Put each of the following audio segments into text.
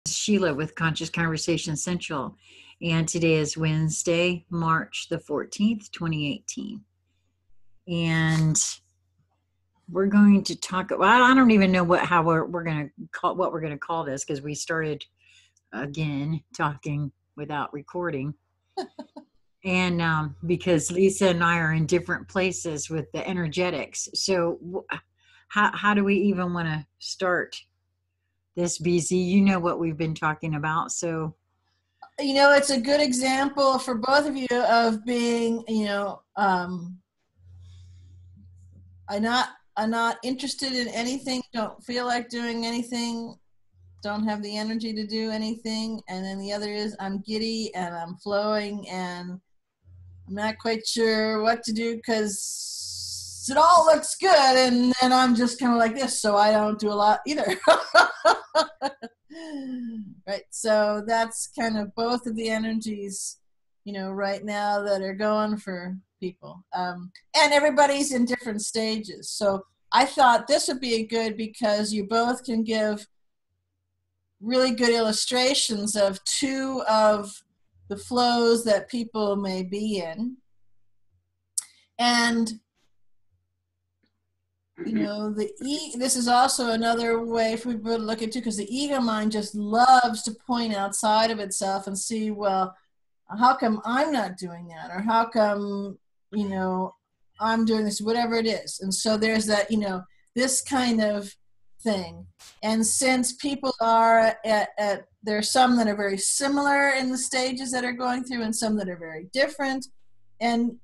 Sheila with Conscious Conversation Central, and today is Wednesday, March the 14th, 2018. And we're going to talk, well, I don't even know how we're going to call, what we're going to call this, because we started again talking without recording. And because Lisa and I are in different places with the energetics. So how do we even want to start this, BZ? You know what we've been talking about. So, it's a good example for both of you of being, I'm not interested in anything, don't feel like doing anything, don't have the energy to do anything. And then the other is I'm giddy and I'm flowing and I'm not quite sure what to do because it all looks good. And then I'm just kind of like this, so I don't do a lot either. Right. So that's kind of both of the energies, right now that are going for people. And everybody's in different stages. So I thought this would be good because you both can give really good illustrations of two of the flows that people may be in. And this is also another way for people to look at too, because the ego mind just loves to point outside of itself and see, well, how come I'm not doing that? Or how come, I'm doing this, whatever it is. And so there's that, this kind of thing. And since people are there's some that are very similar in the stages that are going through and some that are very different. And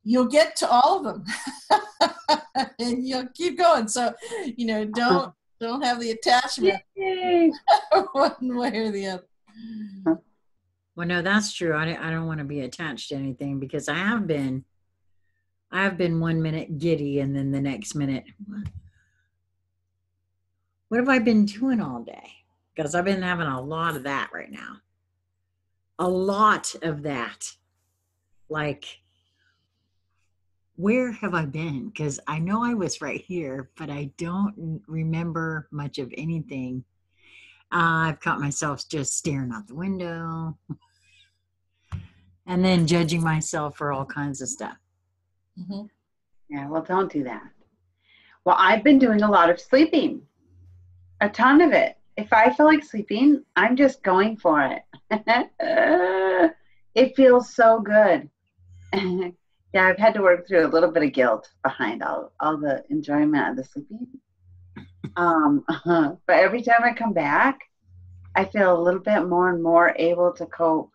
you'll get to all of them and you'll keep going. So, don't have the attachment one way or the other. Well, no, that's true. I don't want to be attached to anything because I have been 1 minute giddy and then the next minute, what have I been doing all day? Because I've been having a lot of that right now. A lot of that. Like, where have I been? Because I know I was right here, but I don't remember much of anything. I've caught myself just staring out the window and then judging myself for all kinds of stuff. Mm-hmm. Yeah, well, don't do that. Well, I've been doing a lot of sleeping, a ton of it. If I feel like sleeping, I'm just going for it. It feels so good. Yeah, I've had to work through a little bit of guilt behind all the enjoyment of the sleeping. But every time I come back, I feel a little bit more and more able to cope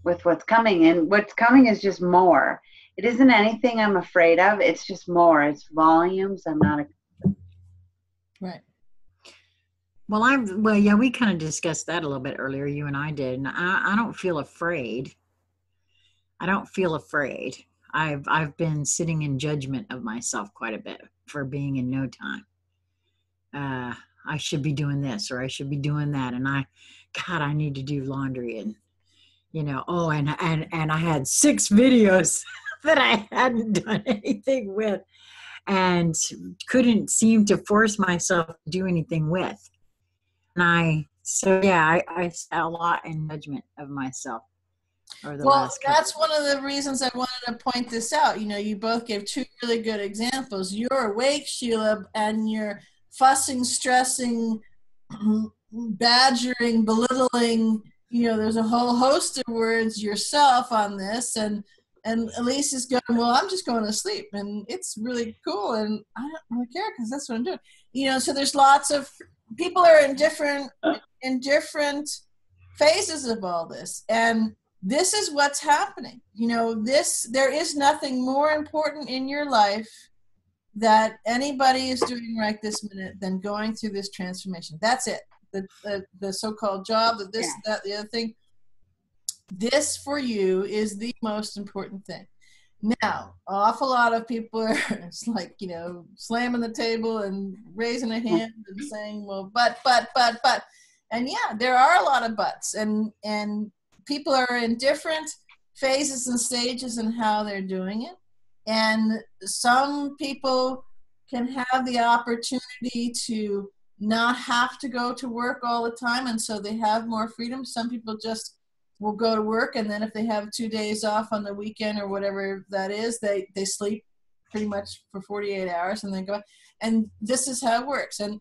with what's coming. And what's coming is just more. It isn't anything I'm afraid of. It's just more. It's volumes. I'm not. Right. Well, yeah, we kind of discussed that a little bit earlier, you and I did. And I don't feel afraid. I don't feel afraid. I've been sitting in judgment of myself quite a bit for being in no time. I should be doing this or I should be doing that, and I need to do laundry, and and I had 6 videos that I hadn't done anything with, and couldn't seem to force myself to do anything with. And I sat a lot in judgment of myself. Well, that's one of the reasons I wanted to point this out. You both gave 2 really good examples. You're awake, Sheila, and you're fussing, stressing, badgering, belittling. There's a whole host of words yourself on this. And Elise is going, well, I'm just going to sleep. And it's really cool. And I don't really care because that's what I'm doing. So there's lots of people are in different phases of all this. And this is what's happening. There is nothing more important in your life that anybody is doing right this minute than going through this transformation. That's it. The so-called job, that, the other thing. This for you is the most important thing. Now, an awful lot of people are it's like, slamming the table and raising a hand and saying, well, but. And yeah, there are a lot of buts. And people are in different phases and stages in how they're doing it. And some people can have the opportunity to not have to go to work all the time, and so they have more freedom. Some people just will go to work, and then if they have 2 days off on the weekend or whatever that is, they sleep pretty much for 48 hours and then go. And this is how it works. And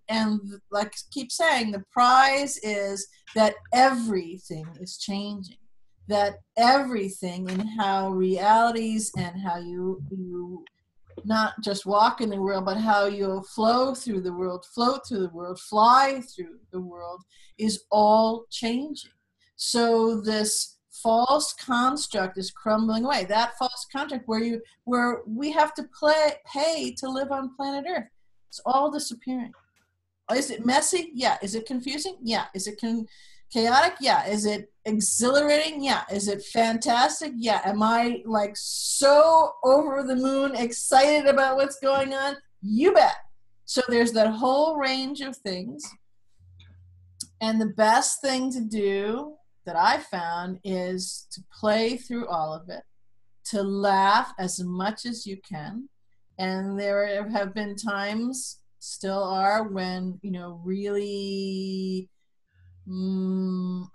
like I keep saying, the prize is that everything is changing. That everything in how realities and how you not just walk in the world, but how you'll flow through the world, float through the world, fly through the world is all changing. So this false construct is crumbling away. That false construct where we have to pay to live on planet Earth. It's all disappearing. Is it messy? Yeah. Is it confusing? Yeah. Is it chaotic? Yeah. Is it exhilarating? Yeah. Is it fantastic? Yeah. Am I like so over the moon excited about what's going on? You bet. So there's that whole range of things. And the best thing to do that I found is to play through all of it, to laugh as much as you can. And there have been times, still are, when, really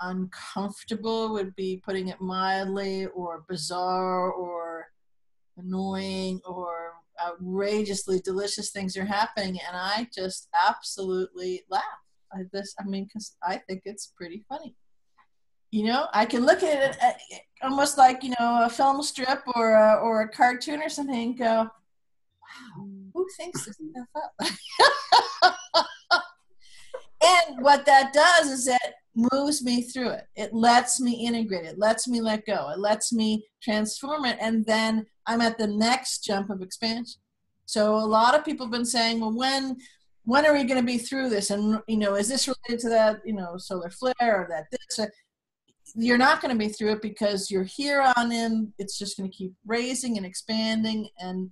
uncomfortable would be putting it mildly, or bizarre, or annoying, or outrageously delicious things are happening. And I just absolutely laugh at this. Because I think it's pretty funny. I can look at it almost like, a film strip or a cartoon or something and go, wow, who thinks this stuff up? And what that does is it moves me through it. It lets me integrate it. Lets me let go. It lets me transform it. And then I'm at the next jump of expansion. So a lot of people have been saying, well, when are we going to be through this? And, is this related to that, solar flare or that this? You're not going to be through it because you're here on in. It's just going to keep raising and expanding. And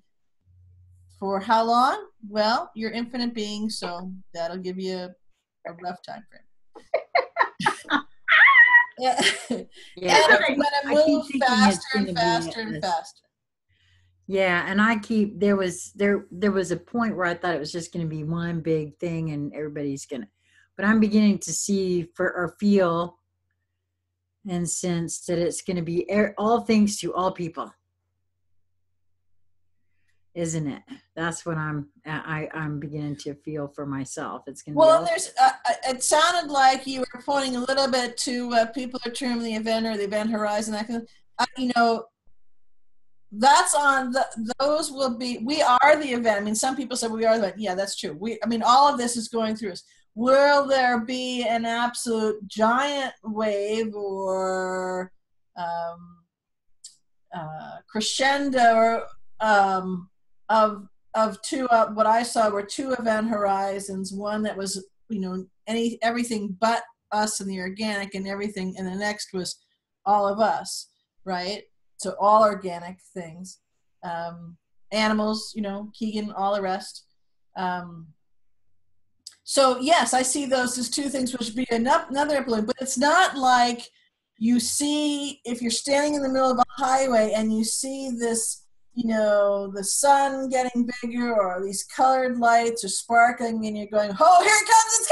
for how long? Well, you're infinite being, so that'll give you a rough time frame. Yeah. Yeah. And I'm going to move faster and faster and faster. Yeah, and there was a point where I thought it was just going to be one big thing and everybody's going to, but I'm beginning to see or feel and sense that it's going to be all things to all people, isn't it? That's what I'm beginning to feel for myself. It's going to well, there's it sounded like you were pointing a little bit to people are terming the event or the event horizon. That's on those will be, we are the event. Some people say we are the event. Yeah, that's true. All of this is going through us. Will there be an absolute giant wave or crescendo of two? What I saw were two event horizons. One that was everything but us and the organic and everything, and the next was all of us, right? So all organic things, animals, Keegan, all the rest. So yes, I see those as two things, which would be another balloon, but it's not like you see, if you're standing in the middle of a highway and you see this, the sun getting bigger or these colored lights are sparkling and you're going, oh, here it comes, it's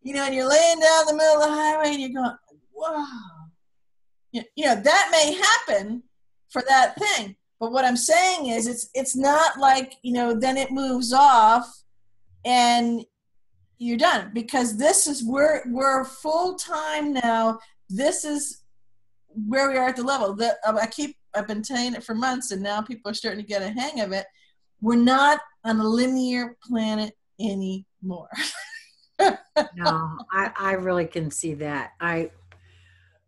coming, and you're laying down the middle of the highway and you're going, wow. That may happen for that thing. But what I'm saying is it's not like, then it moves off and you're done, because this is we're full time now. This is where we are at the level that I've been saying it for months, and now people are starting to get a hang of it. We're not on a linear planet anymore. No, I really can see that. I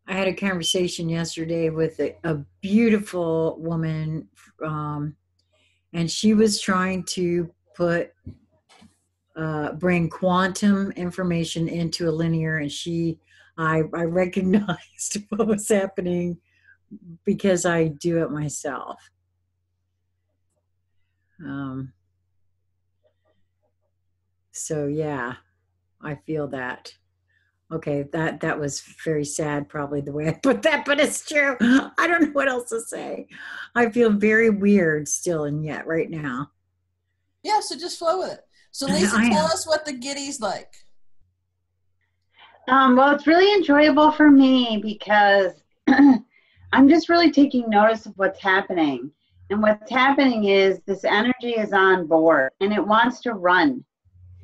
had a conversation yesterday with a beautiful woman, and she was trying to bring quantum information into a linear, and I recognized what was happening because I do it myself. So yeah, I feel that. Okay, that was very sad, probably the way I put that, but it's true. I don't know what else to say. I feel very weird still and yet right now. Yeah, so just flow with it. So Lisa, I tell am. us what the Giddy's like. Well, it's really enjoyable for me because I'm just really taking notice of what's happening. And what's happening is this energy is on board and it wants to run.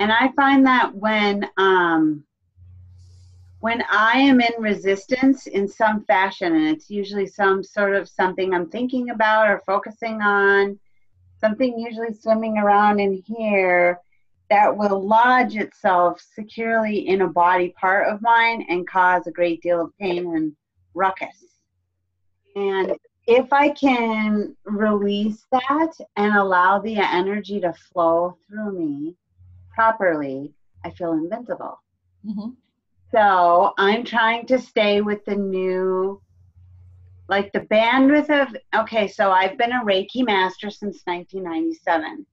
And I find that when I am in resistance in some fashion, and it's usually some sort of something I'm thinking about or focusing on, something usually swimming around in here that will lodge itself securely in a body part of mine and cause a great deal of pain and ruckus. And if I can release that and allow the energy to flow through me properly, I feel invincible. Mm-hmm. So I'm trying to stay with the new, like the bandwidth of, okay, so I've been a Reiki master since 1997.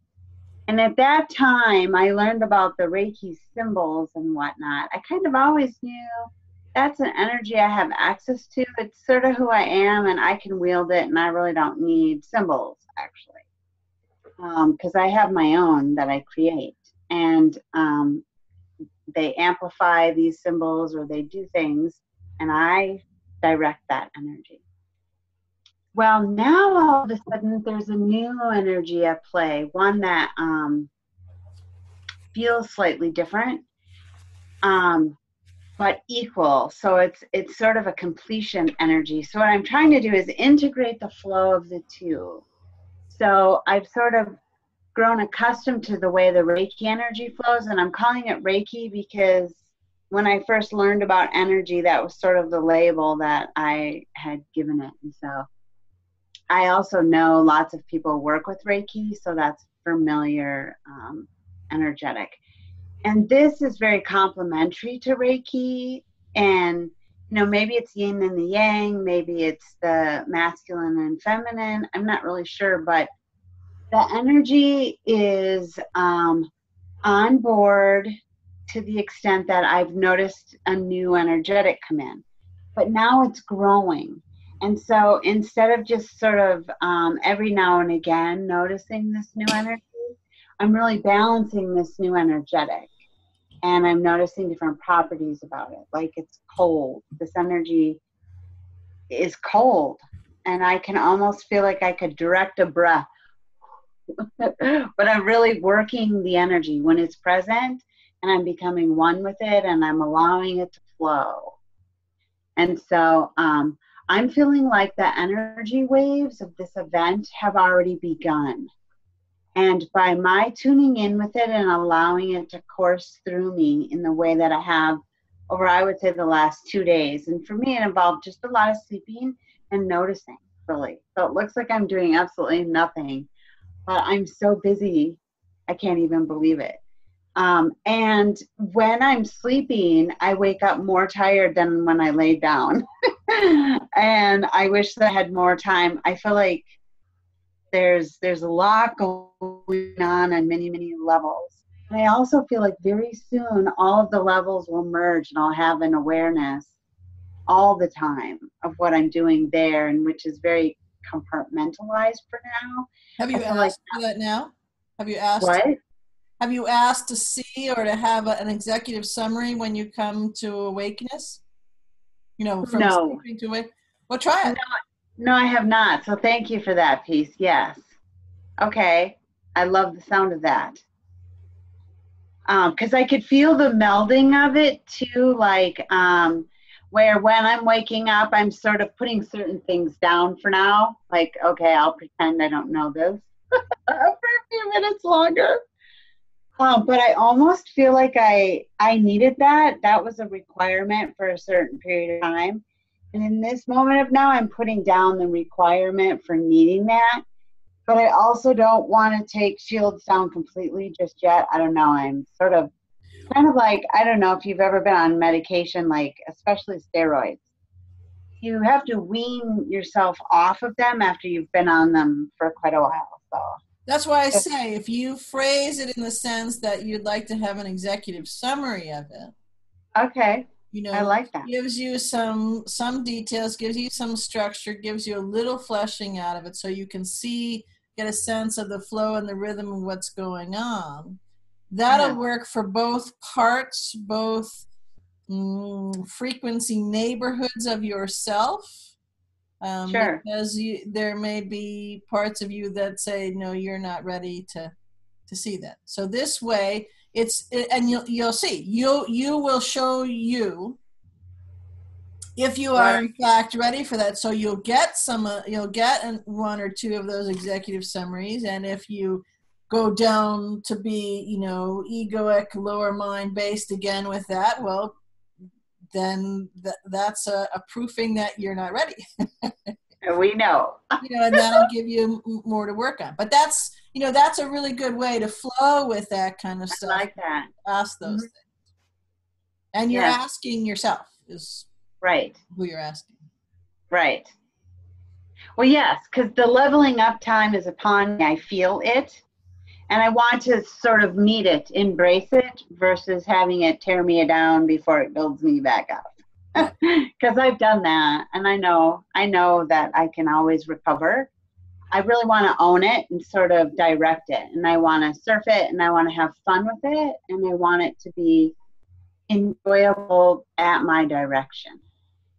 And at that time, I learned about the Reiki symbols and whatnot. I kind of always knew that's an energy I have access to. It's sort of who I am, and I can wield it, and I really don't need symbols, actually, because I have my own that I create. And they amplify these symbols or they do things, and I direct that energy. Well, now all of a sudden there's a new energy at play, one that feels slightly different, but equal. So it's sort of a completion energy. So what I'm trying to do is integrate the flow of the two. So I've sort of grown accustomed to the way the Reiki energy flows, and I'm calling it Reiki because when I first learned about energy, that was sort of the label that I had given it. And so I also know lots of people work with Reiki, so that's familiar energetic. And this is very complementary to Reiki. And, you know, maybe it's yin and the yang, maybe it's the masculine and feminine. I'm not really sure, but the energy is on board to the extent that I've noticed a new energetic come in. But now it's growing. And so instead of just sort of every now and again noticing this new energy, I'm really balancing this new energetic. And I'm noticing different properties about it. Like it's cold. This energy is cold. And I can almost feel like I could direct a breath. But I'm really working the energy when it's present, and I'm becoming one with it, and I'm allowing it to flow. And so I'm feeling like the energy waves of this event have already begun. And by my tuning in with it and allowing it to course through me in the way that I have over, I would say, the last 2 days. And for me, it involved just a lot of sleeping and noticing, really. So it looks like I'm doing absolutely nothing, but I'm so busy, I can't even believe it. And when I'm sleeping, I wake up more tired than when I lay down. And I wish that I had more time. I feel like there's a lot going on many, many levels. And I also feel like very soon all of the levels will merge and I'll have an awareness all the time of what I'm doing there, and which is very compartmentalized for now. Have you asked for that now? Have you asked? What? Have you asked to see or to have an executive summary when you come to awakeness? You know, from sleeping to awake. Well, try it. No, I have not. So thank you for that piece. Yes. Okay. I love the sound of that. Because I could feel the melding of it too, like where when I'm waking up, I'm sort of putting certain things down for now. Like, okay, I'll pretend I don't know this for a few minutes longer. But I almost feel like I needed that. That was a requirement for a certain period of time. And in this moment of now, I'm putting down the requirement for needing that. But I also don't want to take shields down completely just yet. I don't know. I'm sort of kind of like, I don't know if you've ever been on medication, like especially steroids. You have to wean yourself off of them after you've been on them for quite a while. So that's why I say if you phrase it in the sense that you'd like to have an executive summary of it. Okay. You know, I like that. Gives you some details, gives you some structure, gives you a little fleshing out of it so you can see, get a sense of the flow and the rhythm of what's going on. that'll work for both parts, both frequency neighborhoods of yourself. Sure. Because there may be parts of you that say, no, you're not ready to see that. So this way, and you'll see, you will show you if you are in fact ready for that. So you'll get one or two of those executive summaries, and if you go down to be, egoic, lower mind based again with that, well, then that's a proofing that you're not ready. We know. And that'll give you more to work on. But that's a really good way to flow with that kind of stuff. I like that. Ask those things. And you're asking yourself is right. Who you're asking. Right. Well, yes, because the leveling up time is upon me. I feel it. And I want to sort of meet it, embrace it, versus having it tear me down before it builds me back up. Because I've done that, and I know that I can always recover. I really want to own it and sort of direct it, and I want to surf it, and I want to have fun with it, and I want it to be enjoyable at my direction.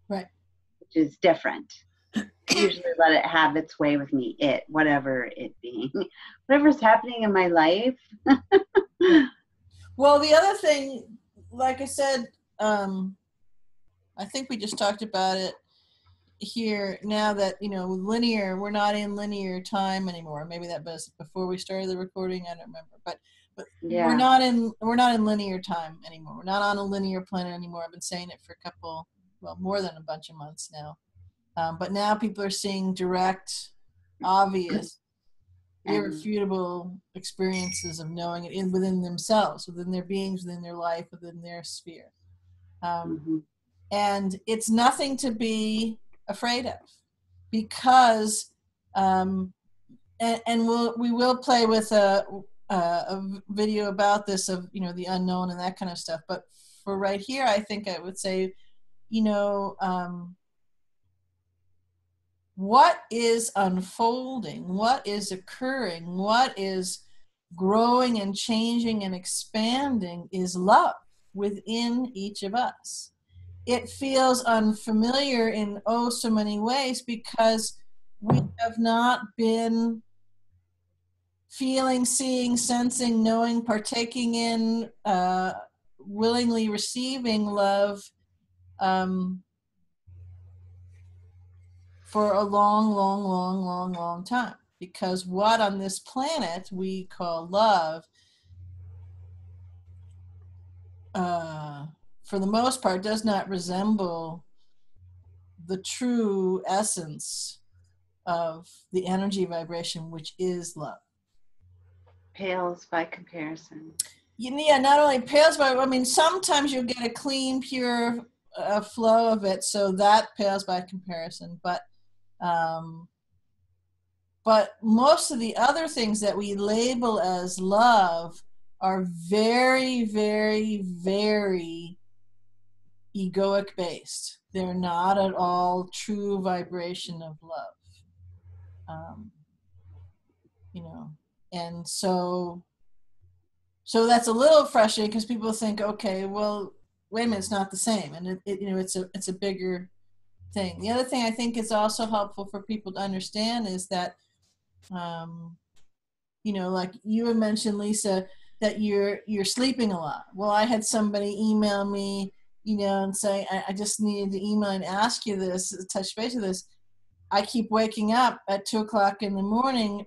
Right. Which is different. Usually let it have its way with me, whatever it being. Whatever's happening in my life. Well, the other thing, like I said, I think we just talked about it here now that, linear, we're not in linear time anymore. Maybe that was before we started the recording. I don't remember, but yeah. We're not in linear time anymore. We're not on a linear planet anymore. I've been saying it for more than a bunch of months now. But now people are seeing direct, obvious, irrefutable experiences of knowing it within themselves, within their beings, within their life, within their sphere. And it's nothing to be afraid of, because, and we will play with a video about this of, the unknown and that kind of stuff. But for right here, I think I would say, what is unfolding, what is occurring, what is growing and changing and expanding is love within each of us. It feels unfamiliar in so many ways because we have not been feeling, seeing, sensing, knowing, partaking in, willingly receiving love for a long time. Because what on this planet we call love, for the most part, does not resemble the true essence of the energy vibration, which is love. Pales by comparison. Yeah, not only pales by, sometimes you'll get a clean, pure flow of it, so that pales by comparison. But most of the other things that we label as love are very, very, very egoic based. They're not at all true vibration of love. And so that's a little frustrating because people think, okay, well, wait a minute, it's not the same, and it's a bigger thing. The other thing I think is also helpful for people to understand is that, like you had mentioned, Lisa, that you're sleeping a lot. Well, I had somebody email me, and say, I just needed to email and ask you this, touch base with this. I keep waking up at 2:00 in the morning,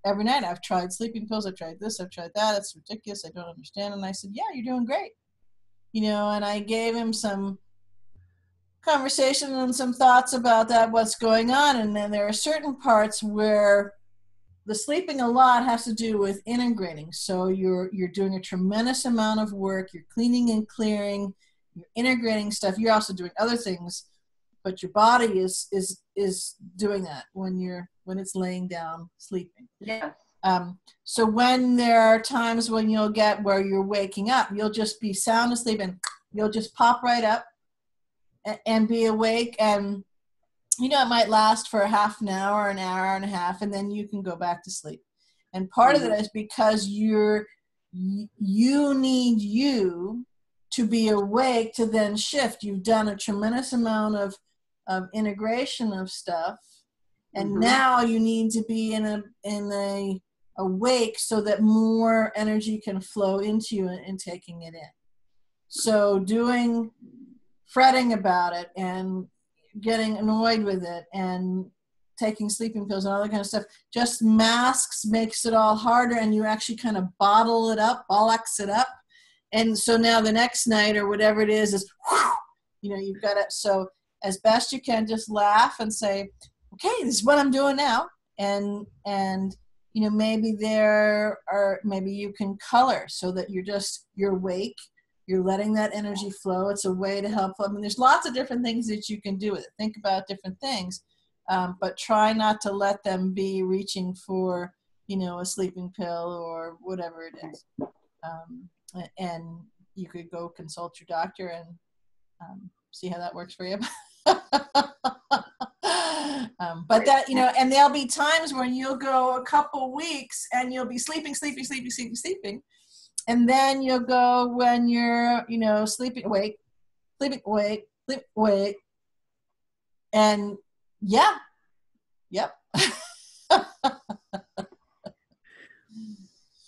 every night. I've tried sleeping pills. I've tried this. I've tried that. It's ridiculous. I don't understand. And I said, yeah, you're doing great. And I gave him some conversation and some thoughts about that, what's going on. And then there are certain parts where the sleeping a lot has to do with integrating. So you're doing a tremendous amount of work. You're cleaning and clearing. You're integrating stuff. You're also doing other things, but your body is doing that when it's laying down sleeping. Yes. So when there are times when you'll get where you're waking up, you'll just be sound asleep and you'll just pop right up and be awake, and it might last for half an hour and a half, and then you can go back to sleep. And part of it is because you're you need you to be awake to then shift. You've done a tremendous amount of integration of stuff, and now you need to be in a awake so that more energy can flow into you and taking it in. So fretting about it and getting annoyed with it and taking sleeping pills and all that kind of stuff just makes it all harder, and you actually kind of bottle it up, bollocks it up. And so now the next night or whatever it is you've got it. So as best you can, just laugh and say, okay, this is what I'm doing now. And maybe maybe you can color so that you're awake. You're letting that energy flow. It's a way to help. I mean, there's lots of different things that you can do with it. Think about different things, but try not to let them be reaching for, a sleeping pill or whatever it is. And you could go consult your doctor and see how that works for you. But that, and there'll be times when you'll go a couple weeks and you'll be sleeping. And then you'll go when you're, sleeping awake. And yeah. Yep.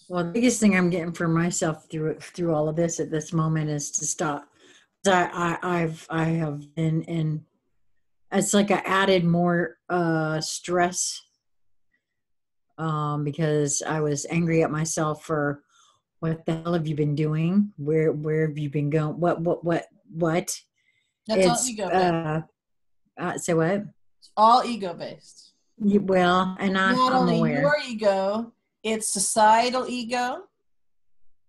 Well, the biggest thing I'm getting for myself through all of this at this moment is to stop. I have been in. It's like I added more stress because I was angry at myself for what the hell have you been doing? Where have you been going? What? That's all ego based. Say what? It's all ego based. Well, and not I'm only aware. Your ego, it's societal ego.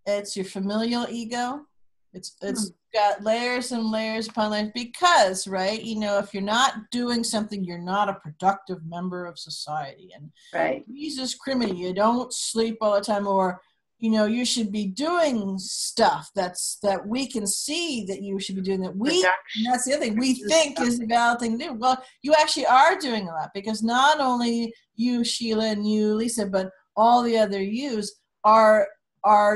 It's your familial ego. It's got layers and layers upon layers because, right, if you're not doing something, you're not a productive member of society. And right. Jesus criminy, you don't sleep all the time, or, you should be doing stuff that we can see that you should be doing, that that's the other thing we think is a valid thing to do. Well, you actually are doing a lot, because not only you, Sheila, and you, Lisa, but all the other yous are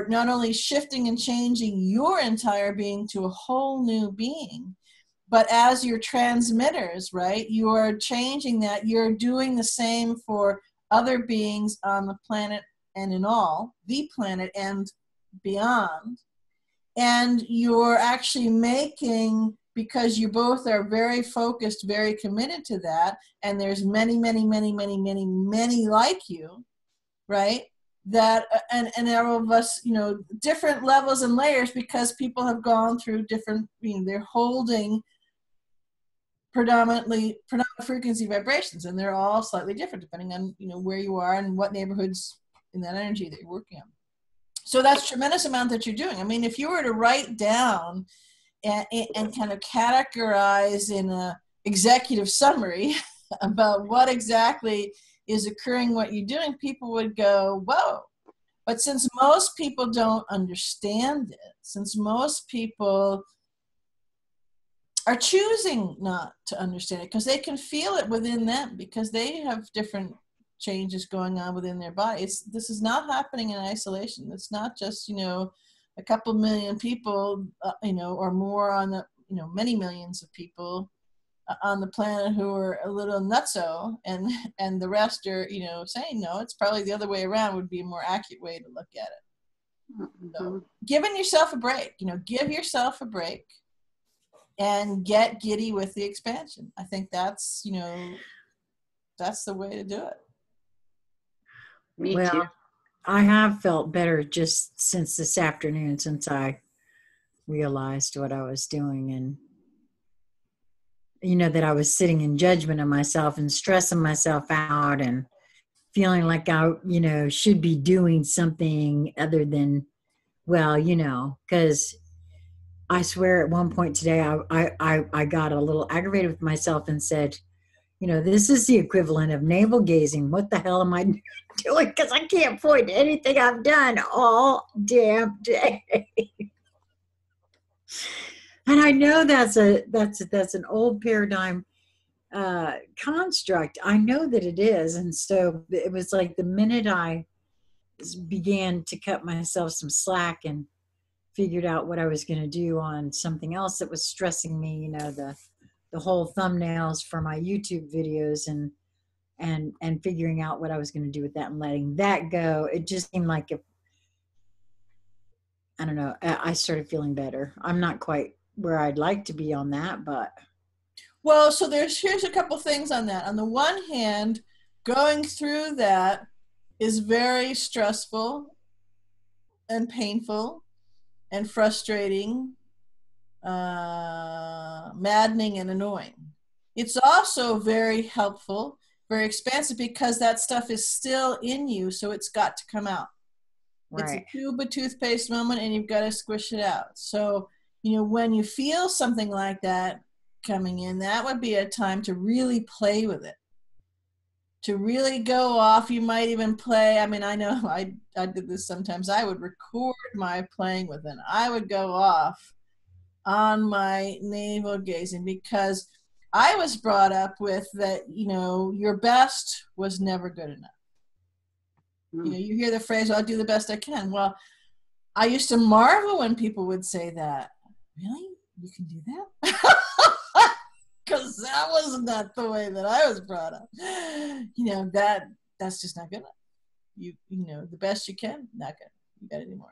not only shifting and changing your entire being to a whole new being, but as your transmitters, right, you're changing that. You're doing the same for other beings on the planet and in all, the planet and beyond. And you're actually making, because you both are very focused, very committed to that, and there's many, many, many, many, many, many like you, right? That and all of us, different levels and layers, because people have gone through different, they're holding predominant frequency vibrations, and they're all slightly different depending on where you are and what neighborhoods in that energy that you're working on. So that's a tremendous amount that you're doing. I mean, if you were to write down and kind of categorize in a executive summary about what exactly is occurring, what you're doing, people would go, whoa. But since most people don't understand it, since most people are choosing not to understand it because they can feel it within them, because they have different changes going on within their body. This is not happening in isolation. It's not just, a couple million people, or more on the, many millions of people on the planet who are a little nutso, and the rest are, saying no. It's probably the other way around would be a more accurate way to look at it. So giving yourself a break, give yourself a break and get giddy with the expansion. I think that's, that's the way to do it. Me too. I have felt better just since this afternoon, since I realized what I was doing, and that I was sitting in judgment of myself and stressing myself out and feeling like I, should be doing something other than, because I swear at one point today, I got a little aggravated with myself and said, this is the equivalent of navel gazing. What the hell am I doing? Because I can't point to anything I've done all damn day. And I know that's an old paradigm construct. I know that it is. And so it was like the minute I began to cut myself some slack and figured out what I was going to do on something else that was stressing me, you know, the whole thumbnails for my YouTube videos and figuring out what I was going to do with that and letting that go. It just seemed like, if I don't know, I started feeling better. I'm not quite where I'd like to be on that, but. Well, so here's a couple things on that. On the one hand, going through that is very stressful and painful and frustrating, maddening and annoying. It's also very helpful, very expansive, because that stuff is still in you, so it's got to come out. Right. It's a tube of toothpaste moment, and you've got to squish it out. So, you know, when you feel something like that coming in, that would be a time to really play with it, to really go off. You might even play. I mean, I know I did this sometimes. I would record my playing with it. I would go off on my navel gazing, because I was brought up with that, you know, your best was never good enough. You know, you hear the phrase, well, I'll do the best I can. Well, I used to marvel when people would say that. Really? You can do that? Because that was not the way that I was brought up. You know, that's just not good enough. You know, the best you can, not good. You got to do more.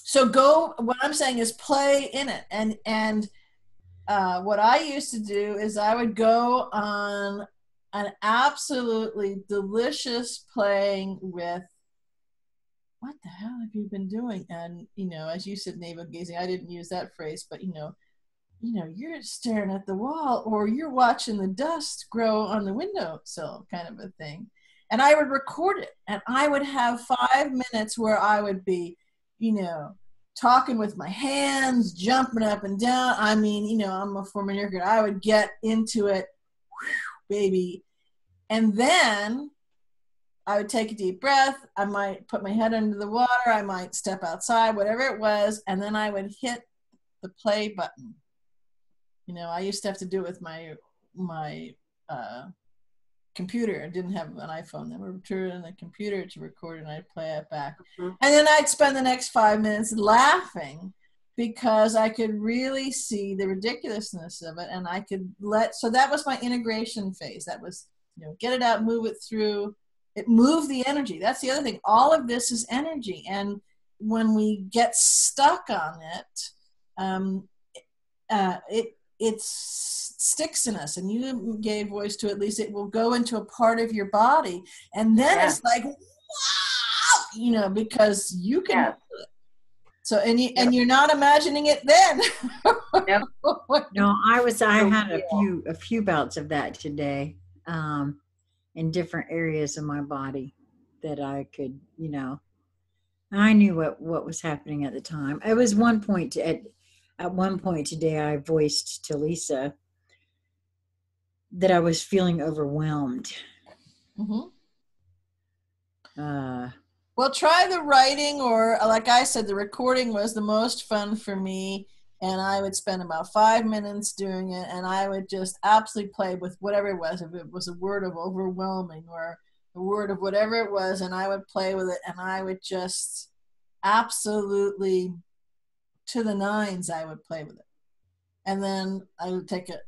So go, what I'm saying is play in it. And what I used to do is I would go on an absolutely delicious playing with, what the hell have you been doing? And, you know, as you said, navel gazing, I didn't use that phrase, but, you know, you're staring at the wall, or you're watching the dust grow on the windowsill, kind of a thing. And I would record it, and I would have 5 minutes where I would be, you know, talking with my hands, jumping up and down. I mean, you know, I'm a former nerd. I would get into it, baby. And then I would take a deep breath. I might put my head under the water. I might step outside, whatever it was. And then I would hit the play button. You know, I used to have to do it with my computer. I didn't have an iPhone. Then we would turn on the computer to record, and I'd play it back. Mm-hmm. And then I'd spend the next 5 minutes laughing, because I could really see the ridiculousness of it, and I could so that was my integration phase. That was, you know, get it out, move it through. It moved the energy. That's the other thing. All of this is energy, and when we get stuck on it, it sticks in us, and you gave voice to, at least it will go into a part of your body, and then it's like, wow, you know, because you can do it. So, and you're not imagining it then. Yep. No, I had a few bouts of that today, in different areas of my body that I could, you know, I knew what was happening at the time. It was at one point today, I voiced to Lisa that I was feeling overwhelmed. Mm-hmm. Well, try the writing, or like I said, the recording was the most fun for me, and I would spend about 5 minutes doing it, and I would just absolutely play with whatever it was. If it was a word of overwhelming or a word of whatever it was, and I would play with it, and I would just absolutely, to the nines, I would play with it. And then I would take a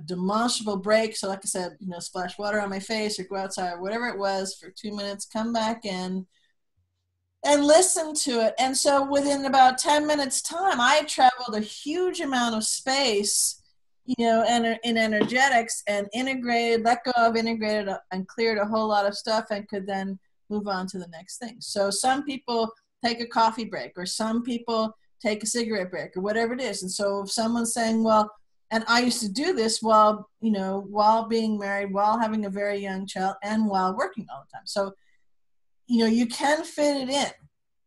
demonstrable break. So like I said, you know, splash water on my face or go outside or whatever it was for 2 minutes, come back in and listen to it. And so within about 10 minutes time, I had traveled a huge amount of space, you know, in energetics, and let go of, integrated, and cleared a whole lot of stuff, and could then move on to the next thing. So some people take a coffee break, or some people take a cigarette break, or whatever it is. And so if someone's saying, well, and I used to do this while being married, while having a very young child, and while working all the time. So, you know, you can fit it in.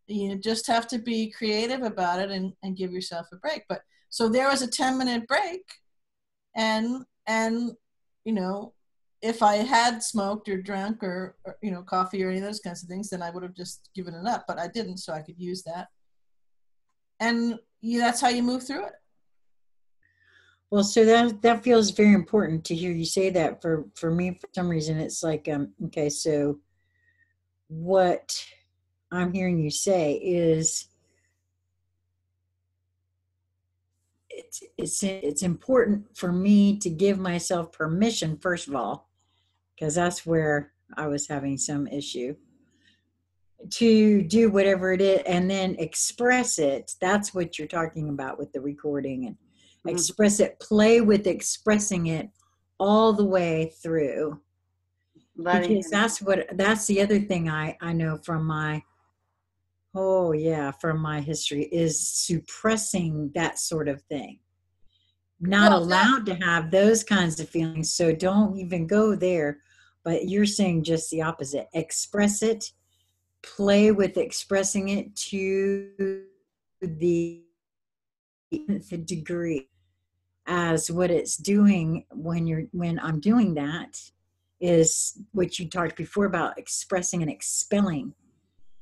You just have to be creative about it and give yourself a break. But so there was a 10-minute break, and you know, if I had smoked or drunk or you know, coffee or any of those kinds of things, then I would have just given it up. But I didn't, so I could use that. And that's how you move through it. Well, so that feels very important to hear you say that. For me, for some reason, it's like, okay, so what I'm hearing you say is it's important for me to give myself permission, first of all, because that's where I was having some issue, to do whatever it is and then express it. That's what you're talking about with the recording, and express it, play with expressing it all the way through. Letting Because that's the other thing I know from my, oh yeah, from my history, is suppressing that sort of thing. Not Well, allowed to have those kinds of feelings, so don't even go there. But you're saying just the opposite. Express it, play with expressing it to the nth degree, as what it's doing when I'm doing that is what you talked before about expressing and expelling,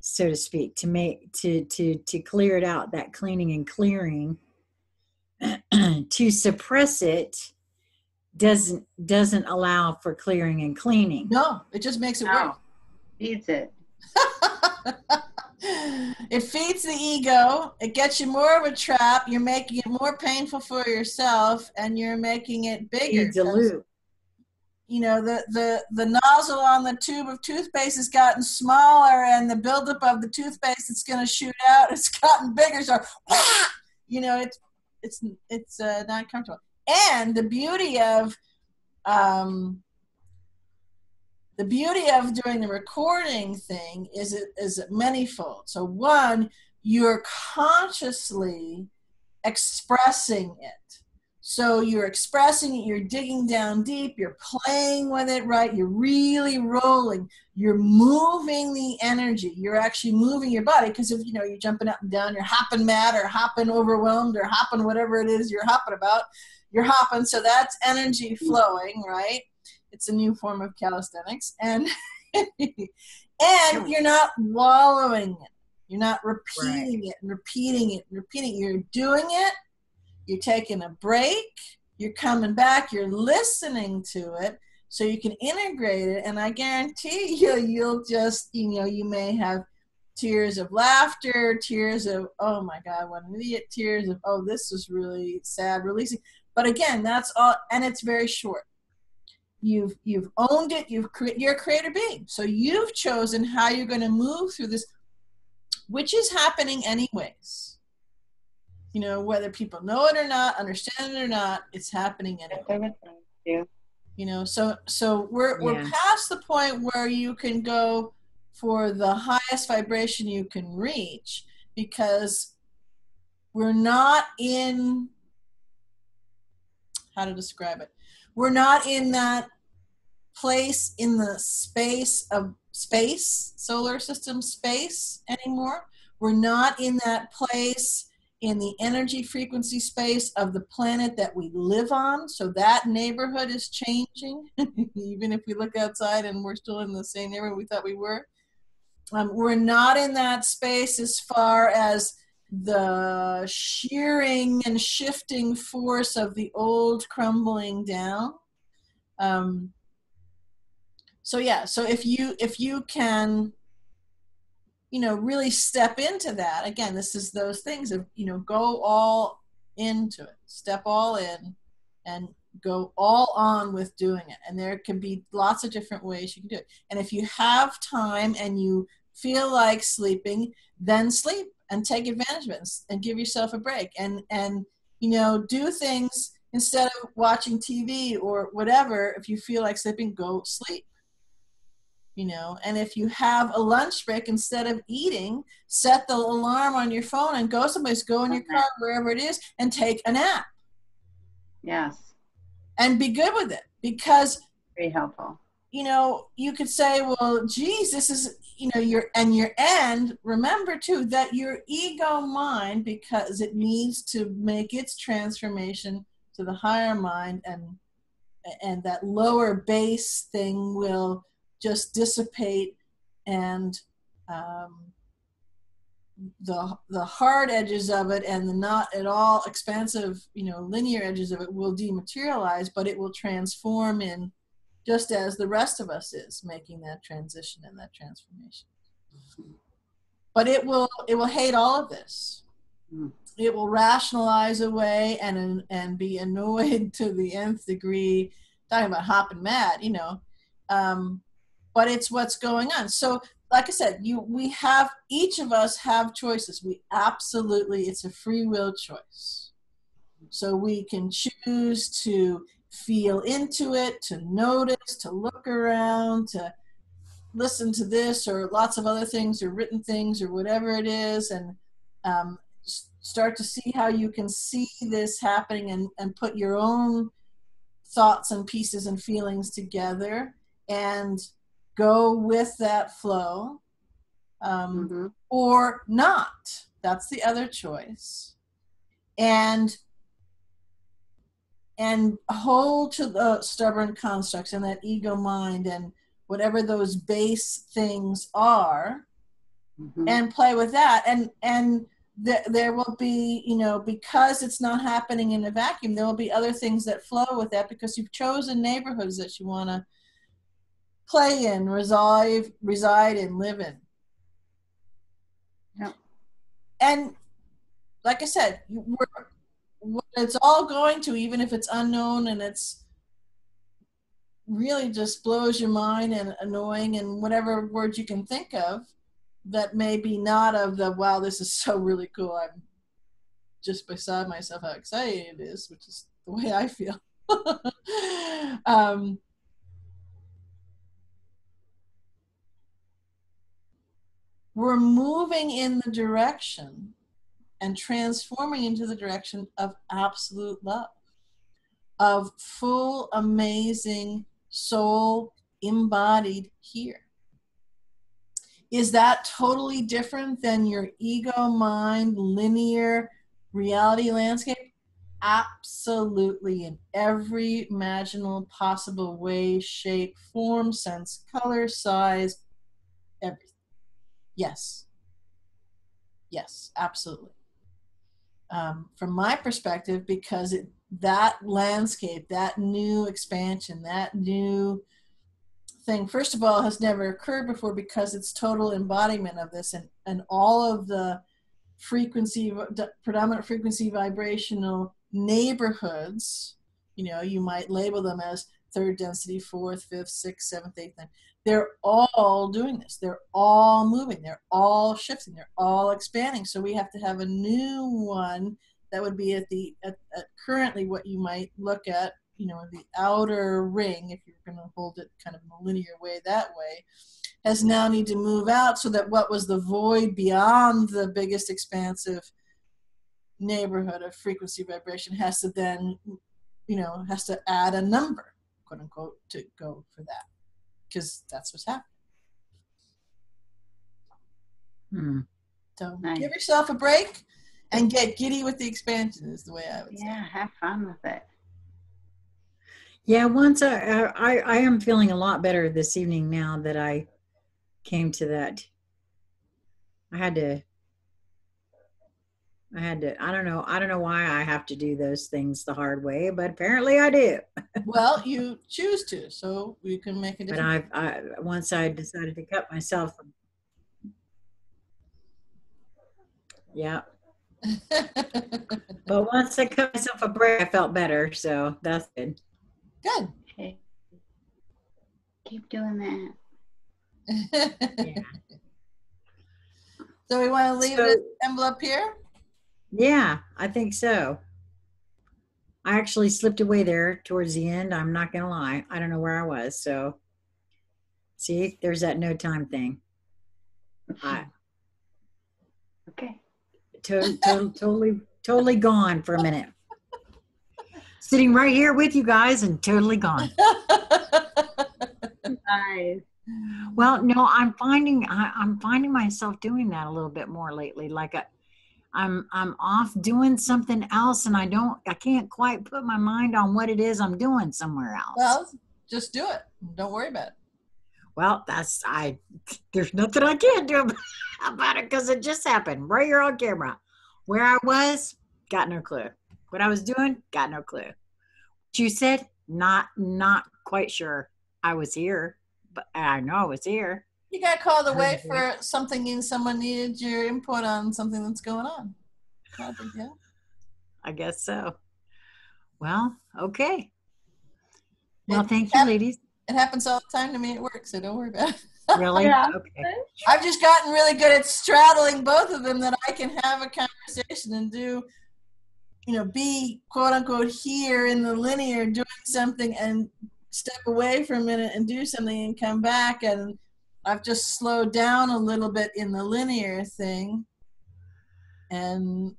so to speak, to make to clear it out, that cleaning and clearing. To suppress it doesn't allow for clearing and cleaning. no, it just makes it worse. Feeds it. It feeds the ego. It gets you more of a trap. You're making it more painful for yourself, and you're making it bigger. Feeds a loop. You know, the nozzle on the tube of toothpaste has gotten smaller, and the buildup of the toothpaste that's going to shoot out, it's gotten bigger. So, you know, it's not comfortable. And the beauty of doing the recording thing is manyfold. So one, you're consciously expressing it. So you're expressing it, you're digging down deep, you're playing with it, right? You're really rolling. You're moving the energy. You're actually moving your body, because if, you know, you're jumping up and down, you're hopping mad or hopping overwhelmed or hopping whatever it is you're hopping about, you're hopping. So that's energy flowing, right? It's a new form of calisthenics. And and you're not wallowing it. You're not repeating it and repeating it and repeating it. You're doing it. You're taking a break. You're coming back. You're listening to it so you can integrate it. And I guarantee you'll just, you know, you may have tears of laughter, tears of, oh my God, what an idiot, tears of, oh, this was really sad, releasing. But again, that's all, and it's very short. You've owned it. You're a creator being. So you've chosen how you're going to move through this, which is happening anyways. You know, whether people know it or not, understand it or not, it's happening anyway. You know, so we're past the point where you can go for the highest vibration you can reach, because we're not in, how to describe it, we're not in that place in the space of space, solar system space anymore. We're not in that place in the energy frequency space of the planet that we live on. So that neighborhood is changing. Even if we look outside and we're still in the same neighborhood we thought we were. We're not in that space as far as the shearing and shifting force of the old crumbling down. So yeah, so if you can, you know, really step into that, again, this is those things of, you know, go all into it, step all in and go all on with doing it. And there can be lots of different ways you can do it. And if you have time and you feel like sleeping, then sleep and take advantage of it and give yourself a break, and you know, do things instead of watching TV or whatever. If you feel like sleeping, go sleep. You know, and if you have a lunch break, instead of eating, set the alarm on your phone and go someplace, go in your car, wherever it is, and take a nap. Yes. And be good with it, because very helpful. You know, you could say, well, geez, this is, you know, and remember too that your ego mind, because it needs to make its transformation to the higher mind, and that lower base thing will just dissipate, and the hard edges of it and the not at all expansive, you know, linear edges of it will dematerialize, but it will transform in, just as the rest of us is making that transition and that transformation. But it will hate all of this. It will rationalize away and be annoyed to the nth degree, talking about hopping mad, you know. But it's what's going on. So like I said, each of us have choices. We absolutely, it's a free will choice. So we can choose to feel into it, to notice, to look around, to listen to this or lots of other things or written things or whatever it is, and start to see how you can see this happening and put your own thoughts and pieces and feelings together and go with that flow, or not. That's the other choice. And hold to the stubborn constructs and that ego mind and whatever those base things are, and play with that. And there will be, you know, because it's not happening in a vacuum, there will be other things that flow with that, because you've chosen neighborhoods that you want to play in, reside in, live in. Yeah. And like I said, what it's all going to, even if it's unknown and it's really just blows your mind and annoying and whatever words you can think of, that may be not of the, wow, this is so really cool, I'm just beside myself how excited it is, which is the way I feel. We're moving in the direction and transforming into the direction of absolute love, of full, amazing soul embodied here. Is that totally different than your ego mind, linear reality landscape? Absolutely, in every imaginable possible way, shape, form, sense, color, size, everything. Yes. Yes, absolutely. From my perspective, because that landscape, that new expansion, that new thing, first of all, has never occurred before, because it's total embodiment of this, and all of the predominant frequency vibrational neighborhoods, you know, you might label them as third density, fourth, fifth, sixth, seventh, eighth, ninth. They're all doing this. They're all moving. They're all shifting. They're all expanding. So we have to have a new one that would be at currently what you might look at, you know, the outer ring, if you're going to hold it kind of in a linear way that way, has now need to move out, so that what was the void beyond the biggest expansive neighborhood of frequency vibration has to then, you know, has to add a number, quote unquote, to go for that, because that's what's happening. So nice. Give yourself a break and get giddy with the expansion is the way I would say. Yeah, have fun with it. Yeah, once I am feeling a lot better this evening now that I came to that. I had to, I don't know why I have to do those things the hard way, but apparently I do. Well, you choose to, so you can make a difference. But once I decided to cut myself. Yeah. But once I cut myself a break, I felt better, so that's good. Good. Okay. Keep doing that. Yeah. So we want to leave this envelope here? Yeah, I think so. I actually slipped away there towards the end. I'm not going to lie. I don't know where I was. So, see, there's that no time thing. Okay. Totally gone for a minute. Sitting right here with you guys and totally gone. Nice. Well, no, I'm finding myself doing that a little bit more lately. Like I'm off doing something else, and I can't quite put my mind on what it is I'm doing somewhere else. Well, just do it. Don't worry about it. Well, there's nothing I can do about it, because it just happened right here on camera. Where I was, got no clue. What I was doing, got no clue. What you said, not quite sure I was here, but I know I was here. You got called away for something someone needed your input on something that's going on. Not a big deal. I guess so. Well, okay. Well, thank you, ladies. It happens all the time to me at work, so don't worry about it. Really? Yeah. Okay. I've just gotten really good at straddling both of them, that I can have a conversation and do, be quote unquote here in the linear doing something and step away for a minute and do something and come back. And I've just slowed down a little bit in the linear thing. And,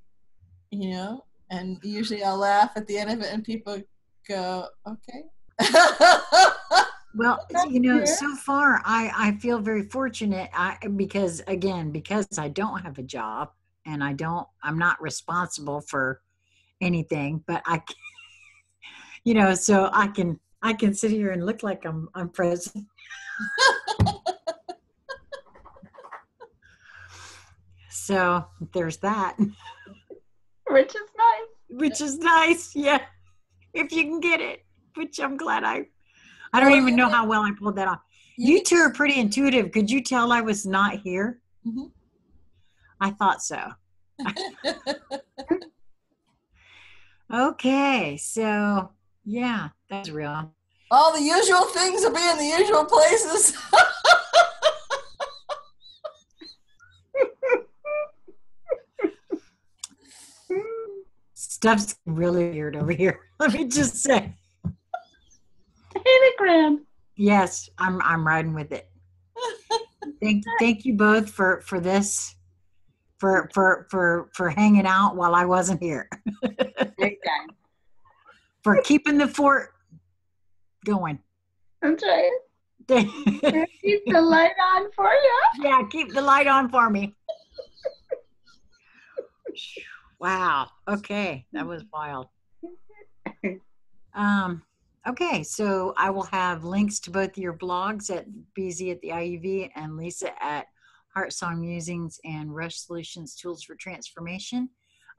and usually I'll laugh at the end of it and people go, okay. Well, so far I feel very fortunate because I don't have a job and I'm not responsible for anything, but so I can sit here and look like I'm present. So there's that. Which is nice. Which is nice, yeah. If you can get it, which I'm glad I don't even know how well I pulled that off. You two are pretty intuitive. Could you tell I was not here? Mm-hmm. I thought so. Okay, so yeah, that's real. All the usual things will be in the usual places. Stuff's really weird over here. Let me just say. Ain't it grand? Yes, I'm riding with it. Thank you both for this, for hanging out while I wasn't here. Anytime. For keeping the fort going. That's right. Keep the light on for you. Yeah, keep the light on for me. Wow. Okay, that was wild. Okay, so I will have links to both of your blogs at BZ at the IUV and Lisa at Heart Song Musings and Rush Solutions Tools for Transformation,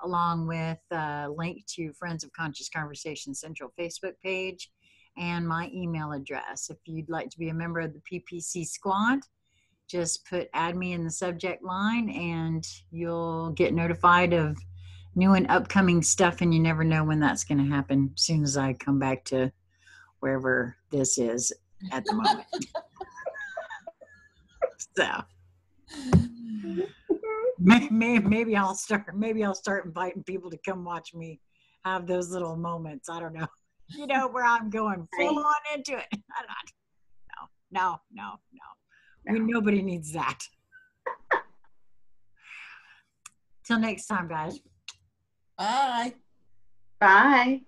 along with a link to Friends of Conscious Conversation Central Facebook page and my email address. If you'd like to be a member of the PPC squad, just put add me in the subject line and you'll get notified of new and upcoming stuff, and you never know when that's going to happen as soon as I come back to wherever this is at the moment. So maybe I'll start inviting people to come watch me have those little moments. I don't know, where I'm going full on into it. No. Nobody needs that. Till next time, guys. Bye. Bye.